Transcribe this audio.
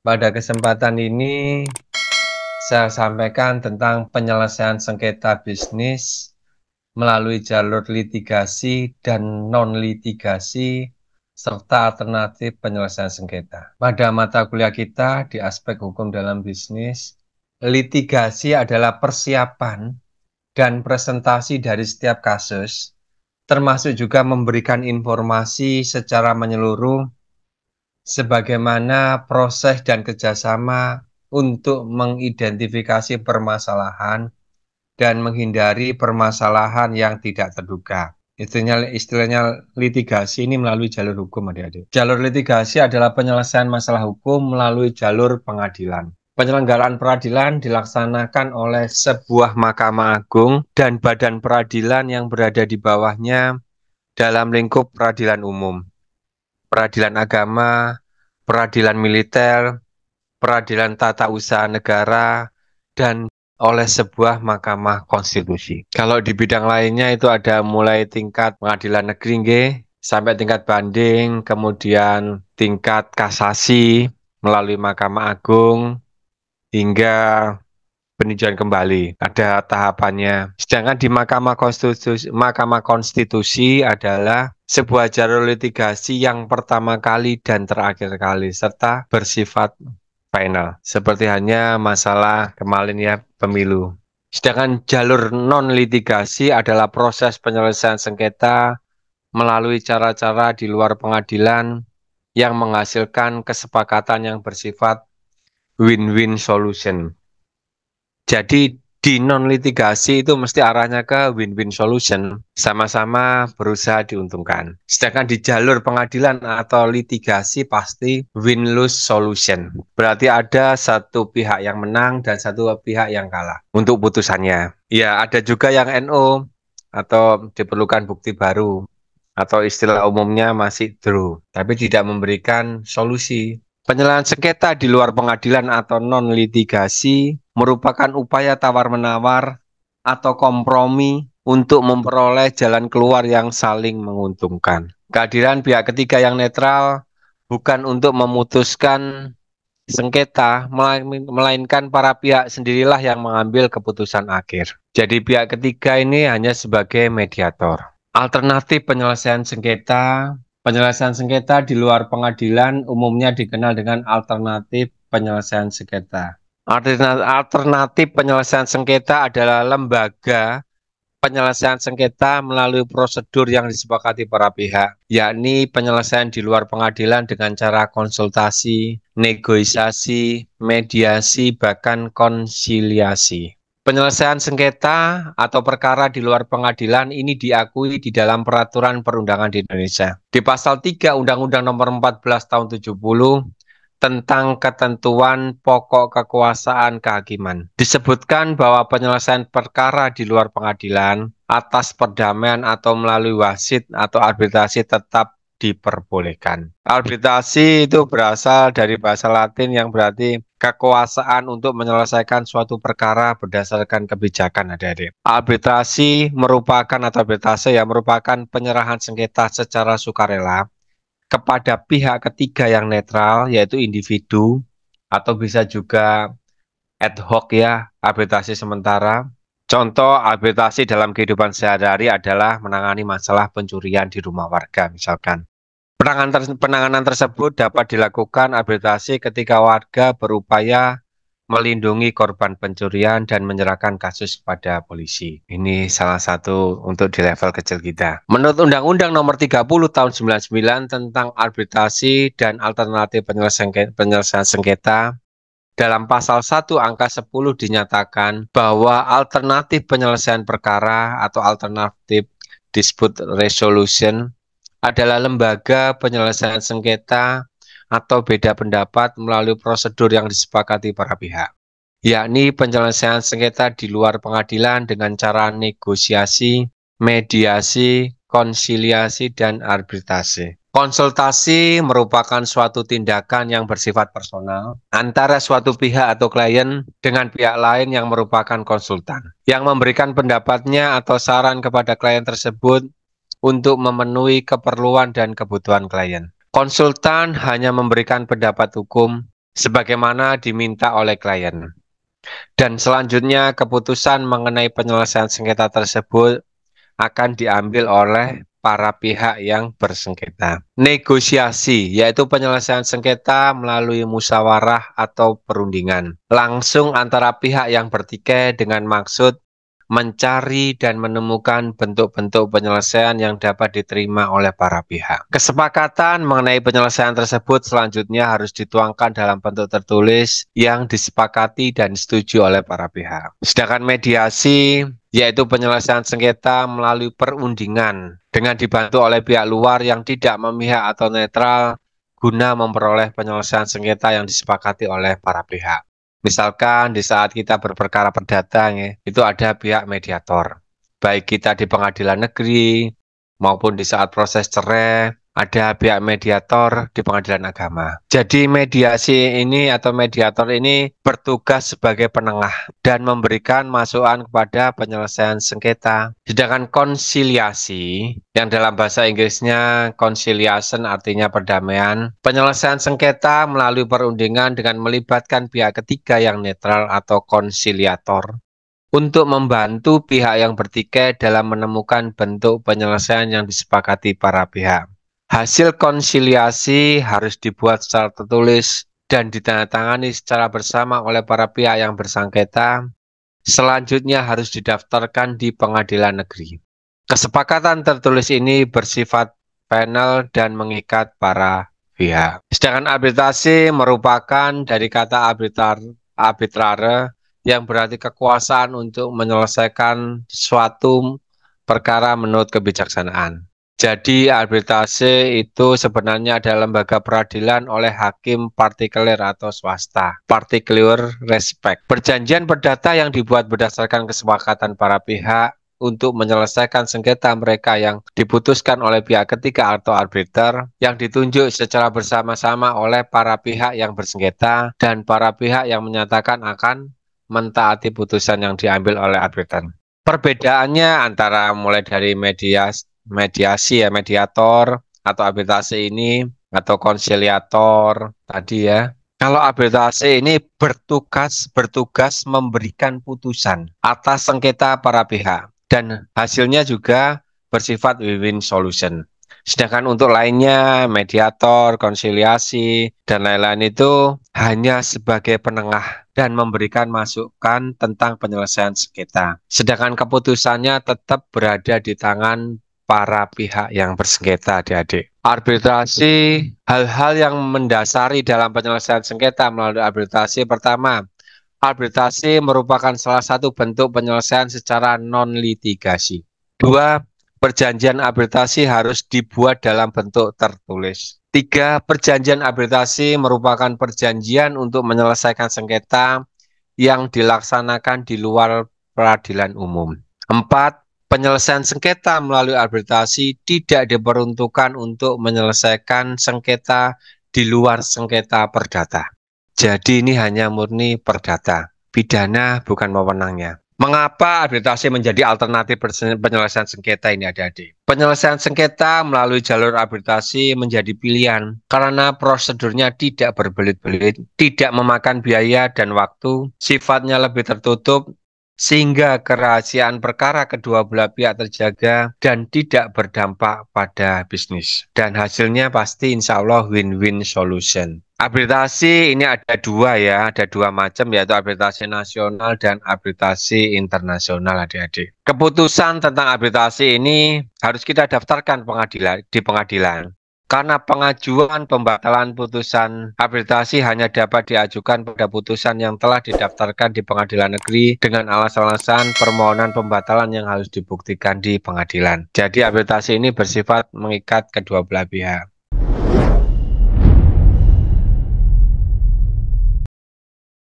Pada kesempatan ini, saya sampaikan tentang penyelesaian sengketa bisnis melalui jalur litigasi dan non-litigasi, serta alternatif penyelesaian sengketa. Pada mata kuliah kita di aspek hukum dalam bisnis, litigasi adalah persiapan dan presentasi dari setiap kasus, termasuk juga memberikan informasi secara menyeluruh sebagaimana proses dan kerjasama untuk mengidentifikasi permasalahan dan menghindari permasalahan yang tidak terduga. Istilahnya litigasi ini melalui jalur hukum, adik-adik. Jalur litigasi adalah penyelesaian masalah hukum melalui jalur pengadilan. Penyelenggaraan peradilan dilaksanakan oleh sebuah Mahkamah Agung dan badan peradilan yang berada di bawahnya dalam lingkup peradilan umum, peradilan agama, peradilan militer, peradilan tata usaha negara, dan oleh sebuah Mahkamah Konstitusi. Kalau di bidang lainnya itu ada mulai tingkat pengadilan negeri nggih, sampai tingkat banding, kemudian tingkat kasasi melalui Mahkamah Agung, hingga peninjauan kembali. Ada tahapannya. Sedangkan di Mahkamah Konstitusi adalah sebuah jalur litigasi yang pertama kali dan terakhir kali, serta bersifat final. Seperti hanya masalah kemarin ya, pemilu. Sedangkan jalur non-litigasi adalah proses penyelesaian sengketa melalui cara-cara di luar pengadilan yang menghasilkan kesepakatan yang bersifat win-win solution. Jadi di non-litigasi itu mesti arahnya ke win-win solution, sama-sama berusaha diuntungkan. Sedangkan di jalur pengadilan atau litigasi pasti win-lose solution. Berarti ada satu pihak yang menang dan satu pihak yang kalah untuk putusannya. Ya, ada juga yang NO atau diperlukan bukti baru atau istilah umumnya masih draw, tapi tidak memberikan solusi. Penyelesaian sengketa di luar pengadilan atau non-litigasi merupakan upaya tawar-menawar atau kompromi untuk memperoleh jalan keluar yang saling menguntungkan. Kehadiran pihak ketiga yang netral bukan untuk memutuskan sengketa, melainkan para pihak sendirilah yang mengambil keputusan akhir. Jadi pihak ketiga ini hanya sebagai mediator. Alternatif penyelesaian sengketa. Penyelesaian sengketa di luar pengadilan umumnya dikenal dengan alternatif penyelesaian sengketa. Alternatif penyelesaian sengketa adalah lembaga penyelesaian sengketa melalui prosedur yang disepakati para pihak, yakni penyelesaian di luar pengadilan dengan cara konsultasi, negosiasi, mediasi, bahkan konsiliasi. Penyelesaian sengketa atau perkara di luar pengadilan ini diakui di dalam peraturan perundangan di Indonesia. Di pasal 3 Undang-Undang Nomor 14 Tahun 70 tentang ketentuan pokok kekuasaan kehakiman, disebutkan bahwa penyelesaian perkara di luar pengadilan atas perdamaian atau melalui wasit atau arbitrasi tetap diperbolehkan. Arbitrasi itu berasal dari bahasa Latin yang berarti kekuasaan untuk menyelesaikan suatu perkara berdasarkan kebijakan, adik-adik. Arbitrasi merupakan atau arbitrase yang merupakan penyerahan sengketa secara sukarela kepada pihak ketiga yang netral, yaitu individu, atau bisa juga ad hoc ya, arbitrasi sementara. Contoh arbitrasi dalam kehidupan sehari-hari adalah menangani masalah pencurian di rumah warga misalkan. Penanganan tersebut dapat dilakukan arbitrasi ketika warga berupaya melindungi korban pencurian dan menyerahkan kasus pada polisi. Ini salah satu untuk di level kecil kita. Menurut Undang-Undang Nomor 30 Tahun 99 tentang arbitrasi dan alternatif penyelesaian sengketa, dalam pasal 1 angka 10 dinyatakan bahwa alternatif penyelesaian perkara atau alternatif dispute resolution adalah lembaga penyelesaian sengketa atau beda pendapat melalui prosedur yang disepakati para pihak, yakni penyelesaian sengketa di luar pengadilan dengan cara negosiasi, mediasi, konsiliasi, dan arbitrase. Konsultasi merupakan suatu tindakan yang bersifat personal antara suatu pihak atau klien dengan pihak lain yang merupakan konsultan, yang memberikan pendapatnya atau saran kepada klien tersebut untuk memenuhi keperluan dan kebutuhan klien. Konsultan hanya memberikan pendapat hukum sebagaimana diminta oleh klien. Dan selanjutnya keputusan mengenai penyelesaian sengketa tersebut akan diambil oleh para pihak yang bersengketa. Negosiasi, yaitu penyelesaian sengketa melalui musyawarah atau perundingan, langsung antara pihak yang bertikai dengan maksud mencari dan menemukan bentuk-bentuk penyelesaian yang dapat diterima oleh para pihak. Kesepakatan mengenai penyelesaian tersebut selanjutnya harus dituangkan dalam bentuk tertulis yang disepakati dan disetujui oleh para pihak. Sedangkan mediasi, yaitu penyelesaian sengketa melalui perundingan dengan dibantu oleh pihak luar yang tidak memihak atau netral guna memperoleh penyelesaian sengketa yang disepakati oleh para pihak. Misalkan di saat kita berperkara perdata, itu ada pihak mediator. Baik kita di pengadilan negeri maupun di saat proses cerai, ada pihak mediator di pengadilan agama. Jadi mediasi ini atau mediator ini bertugas sebagai penengah dan memberikan masukan kepada penyelesaian sengketa. Sedangkan konsiliasi, yang dalam bahasa Inggrisnya conciliation artinya perdamaian, penyelesaian sengketa melalui perundingan dengan melibatkan pihak ketiga yang netral atau konsiliator untuk membantu pihak yang bertikai dalam menemukan bentuk penyelesaian yang disepakati para pihak. Hasil konsiliasi harus dibuat secara tertulis dan ditandatangani secara bersama oleh para pihak yang bersengketa. Selanjutnya harus didaftarkan di pengadilan negeri. Kesepakatan tertulis ini bersifat final dan mengikat para pihak. Sedangkan arbitrasi merupakan dari kata arbitrare yang berarti kekuasaan untuk menyelesaikan suatu perkara menurut kebijaksanaan. Jadi arbitrase itu sebenarnya adalah lembaga peradilan oleh hakim partikuler atau swasta. Particular respect. Perjanjian perdata yang dibuat berdasarkan kesepakatan para pihak untuk menyelesaikan sengketa mereka yang diputuskan oleh pihak ketiga atau arbiter yang ditunjuk secara bersama-sama oleh para pihak yang bersengketa dan para pihak yang menyatakan akan mentaati putusan yang diambil oleh arbiter. Perbedaannya antara mulai dari mediasi ya, mediator atau arbitrase ini atau konsiliator tadi ya. Kalau arbitrase ini bertugas memberikan putusan atas sengketa para pihak dan hasilnya juga bersifat win-win solution. Sedangkan untuk lainnya, mediator, konsiliasi, dan lain-lain itu hanya sebagai penengah dan memberikan masukan tentang penyelesaian sengketa. Sedangkan keputusannya tetap berada di tangan para pihak yang bersengketa, adik-adik. Arbitrasi, hal-hal yang mendasari dalam penyelesaian sengketa melalui arbitrasi. Pertama, arbitrasi merupakan salah satu bentuk penyelesaian secara non-litigasi. Dua, perjanjian arbitrasi harus dibuat dalam bentuk tertulis. Tiga, perjanjian arbitrasi merupakan perjanjian untuk menyelesaikan sengketa yang dilaksanakan di luar peradilan umum. Empat, penyelesaian sengketa melalui arbitrasi tidak diperuntukkan untuk menyelesaikan sengketa di luar sengketa perdata. Jadi ini hanya murni perdata. Pidana bukan wewenangnya. Mengapa arbitrasi menjadi alternatif penyelesaian sengketa ini, adik-adik? Penyelesaian sengketa melalui jalur arbitrasi menjadi pilihan karena prosedurnya tidak berbelit-belit, tidak memakan biaya dan waktu, sifatnya lebih tertutup, sehingga kerahasiaan perkara kedua belah pihak terjaga dan tidak berdampak pada bisnis. Dan hasilnya pasti insya Allah win-win solution. Arbitrasi ini ada dua ya, ada dua macam yaitu arbitrasi nasional dan arbitrasi internasional, adik-adik. Keputusan tentang arbitrasi ini harus kita daftarkan di pengadilan. Karena pengajuan pembatalan putusan arbitrasi hanya dapat diajukan pada putusan yang telah didaftarkan di pengadilan negeri dengan alasan-alasan permohonan pembatalan yang harus dibuktikan di pengadilan. Jadi arbitrasi ini bersifat mengikat kedua belah pihak.